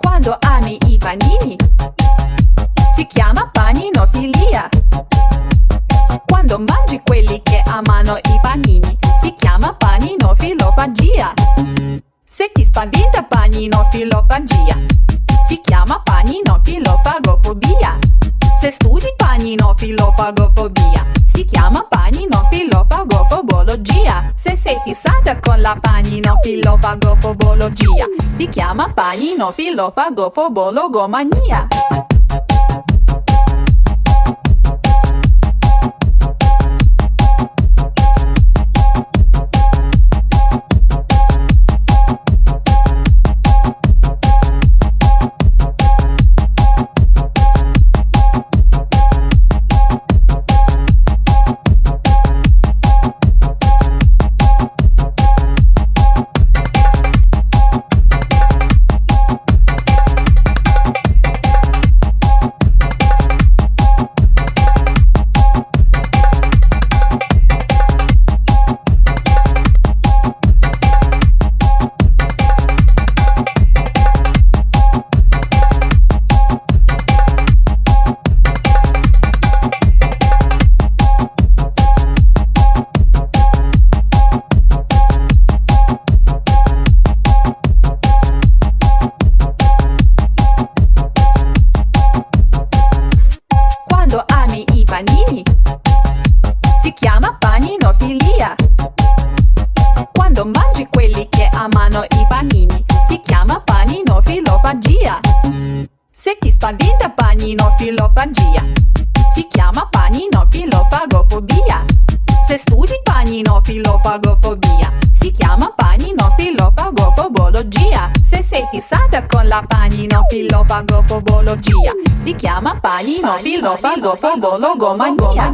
Quando ami i panini si chiama paninofilia. Quando mangi quelli che amano i panini si chiama paninofilofagia. Se ti spaventa paninofilofagia si chiama paninofilofagofobia. Se studi paninofilofagofobia si chiama paninofilofagofobologia. Se sei fissata con la paninofilofagofobologia si chiama paninofilofagofobologamania. Quando ami i panini si chiama paninofilia. Quando mangi quelli che amano i panini si chiama paninofilofaggia. Se ti spaventa paninofilofaggia si chiama paninofilofagofobia. Se studi paninofilofagofobia si chiama paninofilofagofobologia. Se sei fissata con la paninofilofagofobologia si chiama paninofilofagofobologamania.